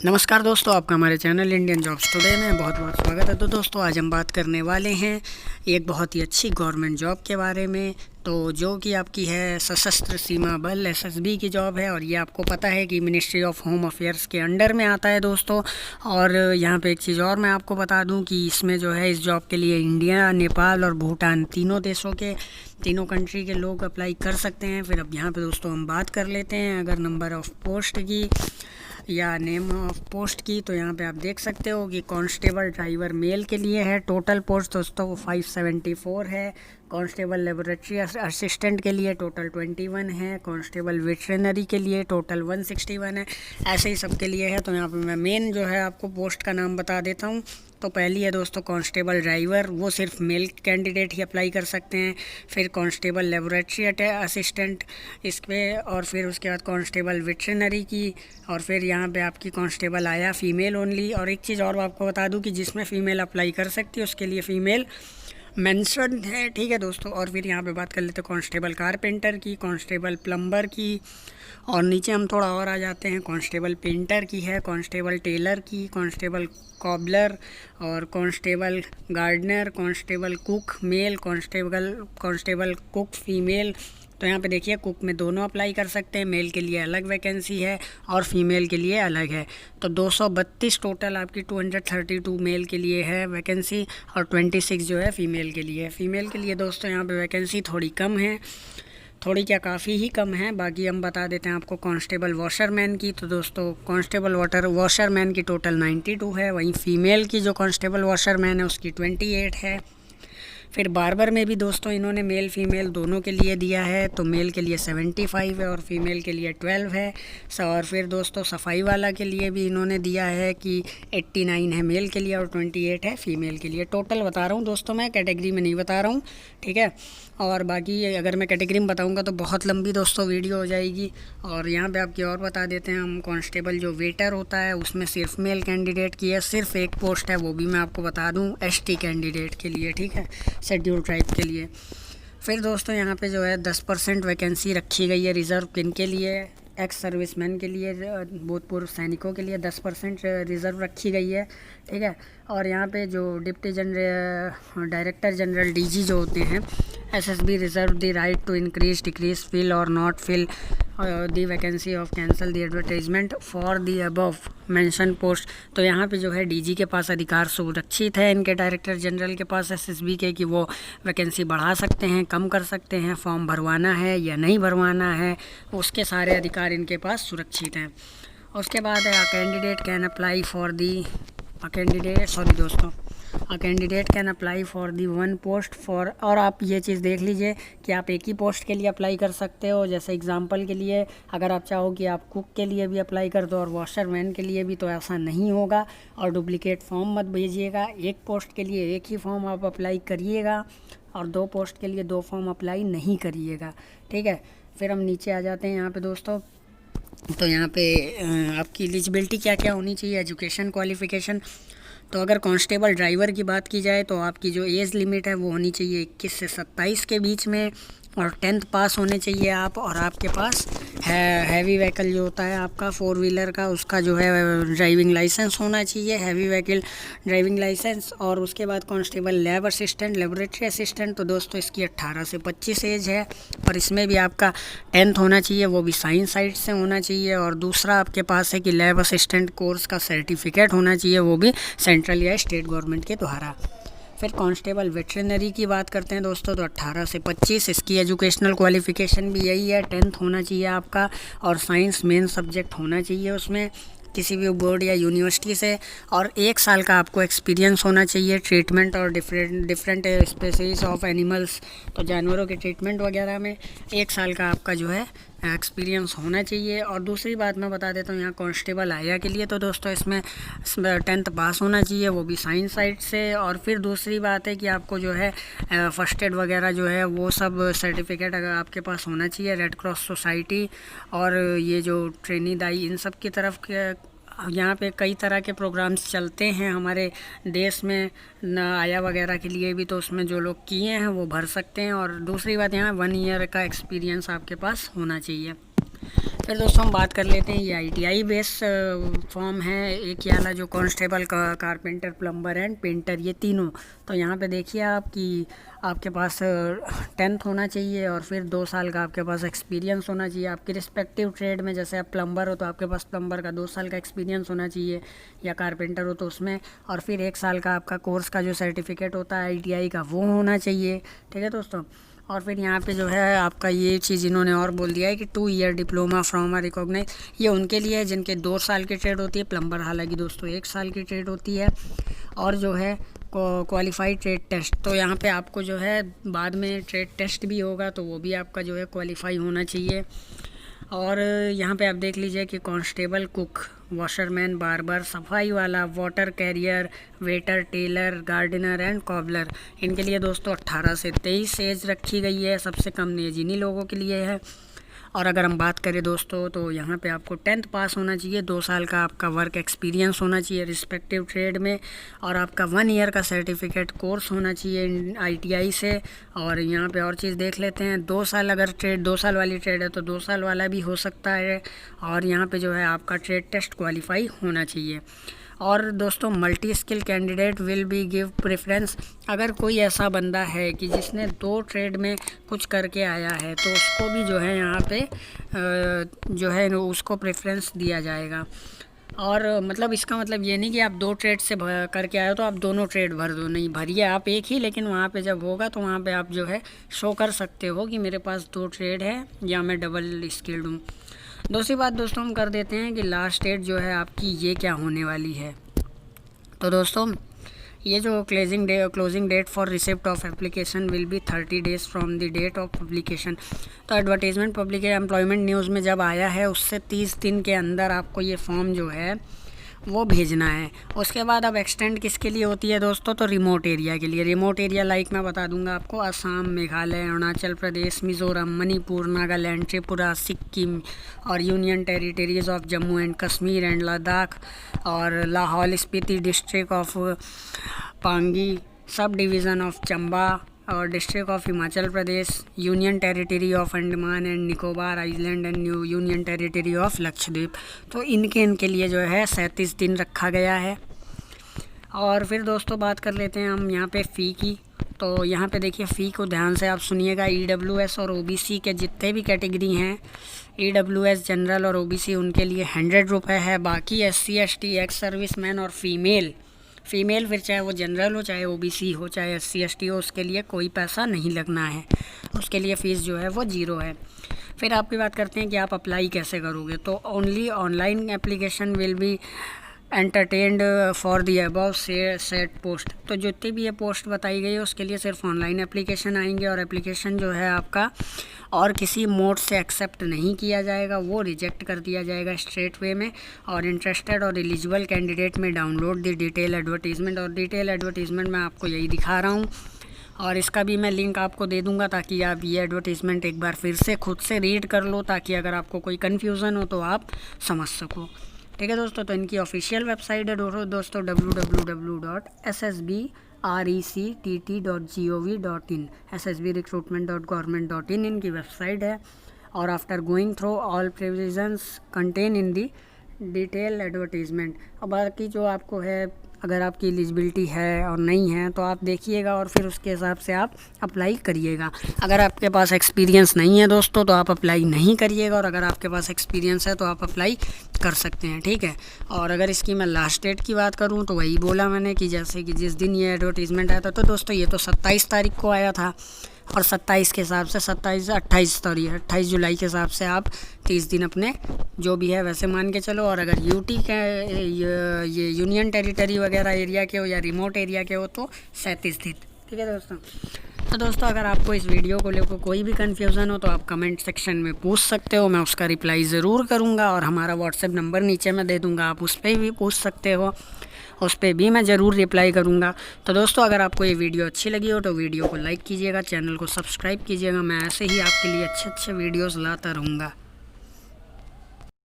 नमस्कार दोस्तों, आपका हमारे चैनल इंडियन जॉब्स टुडे में बहुत बहुत स्वागत है। तो दोस्तों आज हम बात करने वाले हैं एक बहुत ही अच्छी गवर्नमेंट जॉब के बारे में, तो जो कि आपकी है सशस्त्र सीमा बल एसएसबी की जॉब है। और ये आपको पता है कि मिनिस्ट्री ऑफ होम अफेयर्स के अंडर में आता है दोस्तों। और यहाँ पे एक चीज़ और मैं आपको बता दूँ कि इसमें जो है इस जॉब के लिए इंडिया, नेपाल और भूटान तीनों देशों के तीनों कंट्री के लोग अप्लाई कर सकते हैं। फिर अब यहाँ पे दोस्तों हम बात कर लेते हैं अगर नंबर ऑफ़ पोस्ट की या नेम ऑफ पोस्ट की, तो यहाँ पे आप देख सकते हो कि कांस्टेबल ड्राइवर मेल के लिए है। टोटल पोस्ट दोस्तों वो 574 है। कांस्टेबल लेबोरेटरी असिस्टेंट के लिए टोटल 21 है। कांस्टेबल वेटरनरी के लिए टोटल 161 है। ऐसे ही सब के लिए है। तो यहाँ पे मैं मेन जो है आपको पोस्ट का नाम बता देता हूँ। तो पहली है दोस्तों कांस्टेबल ड्राइवर, वो सिर्फ मेल कैंडिडेट ही अप्लाई कर सकते हैं। फिर कांस्टेबल लेबोरेटरी असिस्टेंट इस पे, और फिर उसके बाद कांस्टेबल वेटरनरी की, और फिर यहाँ पे आपकी कांस्टेबल आया फीमेल ओनली। और एक चीज़ और आपको बता दूँ कि जिसमें फ़ीमेल अप्लाई कर सकती है उसके लिए फ़ीमेल मेंशन है, ठीक है दोस्तों। और फिर यहाँ पे बात कर लेते हैं कांस्टेबल कारपेंटर की, कांस्टेबल प्लम्बर की, और नीचे हम थोड़ा और आ जाते हैं कांस्टेबल पेंटर की है, कांस्टेबल टेलर की, कांस्टेबल कॉबलर और constable gardener, constable cook male, constable cook female. तो यहाँ पे देखिए कुक में दोनों अप्लाई कर सकते हैं, मेल के लिए अलग वैकेंसी है और फीमेल के लिए अलग है। तो 232 टोटल आपकी 232 मेल के लिए है वैकेंसी, और 26 जो है फ़ीमेल के लिए है। फ़ीमेल के लिए दोस्तों यहाँ पे वैकेंसी थोड़ी कम है, थोड़ी क्या काफ़ी ही कम है। बाकी हम बता देते हैं आपको कांस्टेबल वॉशरमैन की। तो दोस्तों कांस्टेबल वॉशरमैन की टोटल 92 है। वहीं फ़ीमेल की जो कांस्टेबल वॉशरमैन है उसकी 28 है। फिर बार्बर में भी दोस्तों इन्होंने मेल फीमेल दोनों के लिए दिया है। तो मेल के लिए 75 है और फीमेल के लिए 12 है। और फिर दोस्तों सफाई वाला के लिए भी इन्होंने दिया है कि 89 है मेल के लिए और 28 है फीमेल के लिए। टोटल बता रहा हूँ दोस्तों, मैं कैटेगरी में नहीं बता रहा हूँ, ठीक है। और बाकी अगर मैं कैटेगरी में बताऊँगा तो बहुत लंबी दोस्तों वीडियो हो जाएगी। और यहाँ पे आपकी और बता देते हैं हम, कांस्टेबल जो वेटर होता है उसमें सिर्फ मेल कैंडिडेट की है, सिर्फ एक पोस्ट है, वो भी मैं आपको बता दूँ एसटी कैंडिडेट के लिए, ठीक है, शेड्यूल ट्राइब के लिए। फिर दोस्तों यहाँ पे जो है 10% वैकेंसी रखी गई है रिज़र्व किन के लिए, एक्स सर्विसमैन के लिए, भूतपूर्व सैनिकों के लिए 10% रिज़र्व रखी गई है, ठीक है। और यहाँ पे जो डिप्टी डायरेक्टर जनरल डीजी जो होते हैं, SSB reserve the right to increase decrease fill or not fill the vacancy of cancel the advertisement for the above mention post. तो यहाँ पे जो है डीजी के पास अधिकार सुरक्षित है, इनके डायरेक्टर जनरल के पास एसएसबी के, कि वो वैकेंसी बढ़ा सकते हैं, कम कर सकते हैं, फॉर्म भरवाना है या नहीं भरवाना है, उसके सारे अधिकार इनके पास सुरक्षित हैं। उसके बाद candidate can apply for the candidate can apply for the one post for. और आप ये चीज़ देख लीजिए कि आप एक ही पोस्ट के लिए अप्लाई कर सकते हो। जैसे एग्जांपल के लिए अगर आप चाहो कि आप कुक के लिए भी अप्लाई कर दो और वॉशरमैन के लिए भी, तो ऐसा नहीं होगा। और डुप्लीकेट फॉर्म मत भेजिएगा, एक पोस्ट के लिए एक ही फॉर्म आप अप्लाई करिएगा और 2 पोस्ट के लिए 2 फॉर्म अप्लाई नहीं करिएगा, ठीक है। फिर हम नीचे आ जाते हैं यहाँ पे दोस्तों। तो यहाँ पे आपकी एलिजिबिलिटी क्या क्या होनी चाहिए, एजुकेशन क्वालिफ़िकेशन। तो अगर कांस्टेबल ड्राइवर की बात की जाए तो आपकी जो एज लिमिट है वो होनी चाहिए 21 से 27 के बीच में, और 10th पास होने चाहिए आप, और आपके पास हैवी व्हीकल जो होता है आपका 4 व्हीलर का, उसका जो है ड्राइविंग लाइसेंस होना चाहिए, हैवी व्हीकल ड्राइविंग लाइसेंस। और उसके बाद constable lab assistant, laboratory assistant, तो दोस्तों इसकी 18 से 25 एज है, और इसमें भी आपका 10th होना चाहिए, वो भी साइंस साइड से होना चाहिए। और दूसरा आपके पास है कि लैब असिस्टेंट कोर्स का सर्टिफिकेट होना चाहिए, वो भी सेंट्रल या स्टेट गवर्नमेंट के द्वारा। फिर कांस्टेबल वेटरनरी की बात करते हैं दोस्तों, तो 18 से 25, इसकी एजुकेशनल क्वालिफ़िकेशन भी यही है, 10th होना चाहिए आपका, और साइंस मेन सब्जेक्ट होना चाहिए उसमें किसी भी बोर्ड या यूनिवर्सिटी से, और 1 साल का आपको एक्सपीरियंस होना चाहिए ट्रीटमेंट और डिफरेंट स्पेसीज ऑफ एनिमल्स, तो जानवरों के ट्रीटमेंट वगैरह में 1 साल का आपका जो है एक्सपीरियंस होना चाहिए। और दूसरी बात मैं बता देता हूँ यहाँ कांस्टेबल आया के लिए, तो दोस्तों इसमें 10th पास होना चाहिए, वो भी साइंस साइड से। और फिर दूसरी बात है कि आपको जो है फर्स्ट एड वगैरह जो है वो सब सर्टिफिकेट अगर आपके पास होना चाहिए, रेड क्रॉस सोसाइटी और ये जो ट्रेनी दाई, इन सब की तरफ के यहाँ पे कई तरह के प्रोग्राम्स चलते हैं हमारे देश में, आया वगैरह के लिए भी, तो उसमें जो लोग किए हैं वो भर सकते हैं। और दूसरी बात यहाँ 1 ईयर का एक्सपीरियंस आपके पास होना चाहिए। फिर दोस्तों हम बात कर लेते हैं, ये ITI बेस फॉर्म है। एक ये वाला जो कांस्टेबल का कारपेंटर प्लम्बर एंड पेंटर, ये तीनों। तो यहाँ पे देखिए आप कि आपके पास 10th होना चाहिए और फिर 2 साल का आपके पास एक्सपीरियंस होना चाहिए आपके रिस्पेक्टिव ट्रेड में। जैसे आप प्लम्बर हो तो आपके पास प्लम्बर का 2 साल का एक्सपीरियंस होना चाहिए, या कारपेंटर हो तो उसमें, और फिर 1 साल का आपका कोर्स का जो सर्टिफिकेट होता है ITI का वो होना चाहिए। ठीक है दोस्तों। और फिर यहाँ पे जो है आपका ये चीज़ इन्होंने और बोल दिया है कि 2 year diploma from a recognise, ये उनके लिए है जिनके 2 साल की ट्रेड होती है। प्लम्बर हालांकि दोस्तों 1 साल की ट्रेड होती है। और जो है क्वालिफाइड ट्रेड टेस्ट, तो यहाँ पे आपको जो है बाद में ट्रेड टेस्ट भी होगा, तो वो भी आपका जो है क्वालिफाई होना चाहिए। और यहाँ पे आप देख लीजिए कि कांस्टेबल, कुक, वॉशरमैन, बार्बर, सफाई वाला, water carrier, waiter, tailor, gardener and cobbler, इनके लिए दोस्तों 18 से 23 एज रखी गई है। सबसे कम एज इन्हीं लोगों के लिए है। और अगर हम बात करें दोस्तों तो यहाँ पे आपको 10th पास होना चाहिए, 2 साल का आपका वर्क एक्सपीरियंस होना चाहिए रिस्पेक्टिव ट्रेड में, और आपका 1 ईयर का सर्टिफिकेट कोर्स होना चाहिए ITI से। और यहाँ पे और चीज़ देख लेते हैं, 2 साल अगर ट्रेड 2 साल वाली ट्रेड है तो 2 साल वाला भी हो सकता है। और यहाँ पे जो है आपका ट्रेड टेस्ट क्वालिफाई होना चाहिए। और दोस्तों multi skill candidate will be give preference, अगर कोई ऐसा बंदा है कि जिसने 2 ट्रेड में कुछ करके आया है तो उसको भी जो है यहाँ पे जो है उसको प्रेफरेंस दिया जाएगा। और मतलब इसका मतलब ये नहीं कि आप 2 ट्रेड से करके आए हो तो आप दोनों ट्रेड भर दो, नहीं, भरिए आप एक ही, लेकिन वहाँ पे जब होगा तो वहाँ पे आप जो है शो कर सकते हो कि मेरे पास 2 ट्रेड है या मैं डबल स्किल्ड हूँ। दूसरी बात दोस्तों हम कर देते हैं कि लास्ट डेट जो है आपकी ये क्या होने वाली है। तो दोस्तों ये जो closing date for receipt of application will be 30 days from the date of publication. तो एडवर्टीजमेंट पब्लिक एम्प्लॉयमेंट न्यूज़ में जब आया है उससे 30 दिन के अंदर आपको ये फॉर्म जो है वो भेजना है। उसके बाद अब एक्सटेंड किसके लिए होती है दोस्तों, तो रिमोट एरिया के लिए। रिमोट एरिया लाइक मैं बता दूंगा आपको, असम, मेघालय, अरुणाचल प्रदेश, मिज़ोरम, मणिपुर, नागालैंड, त्रिपुरा, सिक्किम, और union territories of Jammu and Kashmir and Ladakh, और Lahaul Spiti district of Pangi, subdivision of Chamba, और district of Himachal Pradesh, union territory of Andaman and Nicobar island and union territory of Lakshadweep. तो इनके लिए जो है 37 दिन रखा गया है। और फिर दोस्तों बात कर लेते हैं हम यहाँ पे फ़ी की। तो यहाँ पे देखिए फ़ी को ध्यान से आप सुनिएगा। EWS और OBC के जितने भी कैटेगरी हैं, EWS जनरल और OBC, उनके लिए 100 रुपये है। बाकी SC ST, एक्स सर्विसमैन और फीमेल फिर चाहे वो जनरल हो, चाहे OBC हो, चाहे SC ST हो, उसके लिए कोई पैसा नहीं लगना है। उसके लिए फ़ीस जो है वो 0 है। फिर आपकी बात करते हैं कि आप अप्लाई कैसे करोगे। तो only online application will B entertained for the above set post. तो जितनी भी ये पोस्ट बताई गई है उसके लिए सिर्फ ऑनलाइन एप्लीकेशन आएंगे, और एप्लीकेशन जो है आपका और किसी मोड से एक्सेप्ट नहीं किया जाएगा, वो रिजेक्ट कर दिया जाएगा स्ट्रेट वे में। और इंटरेस्टेड और एलिजिबल कैंडिडेट में डाउनलोड दी डिटेल एडवर्टीज़मेंट, और डिटेल एडवर्टीज़मेंट मैं आपको यही दिखा रहा हूँ, और इसका भी मैं लिंक आपको दे दूंगा ताकि आप ये एडवर्टीज़मेंट एक बार फिर से खुद से रीड कर लो, ताकि अगर आपको कोई कन्फ्यूज़न हो तो आप समझ सको। ठीक है दोस्तों। तो इनकी ऑफिशियल वेबसाइट है दोस्तों www.ssbrectt.gov.in, ssbrecruitment.government.in इनकी वेबसाइट है। और after going through all provisions contain in the detail advertisement, और बाकी जो आपको है अगर आपकी एलिजिबिलिटी है और नहीं है तो आप देखिएगा और फिर उसके हिसाब से आप अप्लाई करिएगा। अगर आपके पास एक्सपीरियंस नहीं है दोस्तों तो आप अप्लाई नहीं करिएगा, और अगर आपके पास एक्सपीरियंस है तो आप अप्लाई कर सकते हैं। ठीक है। और अगर इसकी मैं लास्ट डेट की बात करूं तो वही बोला मैंने कि जैसे कि जिस दिन ये एडवर्टीज़मेंट आया था, तो दोस्तों ये तो 27 तारीख को आया था, और 27 के हिसाब से 28 जुलाई के हिसाब से आप 30 दिन अपने जो भी है वैसे मान के चलो। और अगर यूटी के ये यूनियन टेरिटरी वगैरह एरिया के हो या रिमोट एरिया के हो तो 37 दिन। ठीक है दोस्तों। तो दोस्तों अगर आपको इस वीडियो को लेकर कोई भी कन्फ्यूज़न हो तो आप कमेंट सेक्शन में पूछ सकते हो, मैं उसका रिप्लाई ज़रूर करूँगा। और हमारा व्हाट्सएप नंबर नीचे मैं दे दूँगा, आप उस पर भी पूछ सकते हो, उस पर भी मैं ज़रूर रिप्लाई करूँगा। तो दोस्तों अगर आपको ये वीडियो अच्छी लगी हो तो वीडियो को लाइक कीजिएगा, चैनल को सब्सक्राइब कीजिएगा। मैं ऐसे ही आपके लिए अच्छे वीडियोज़ लाता रहूँगा।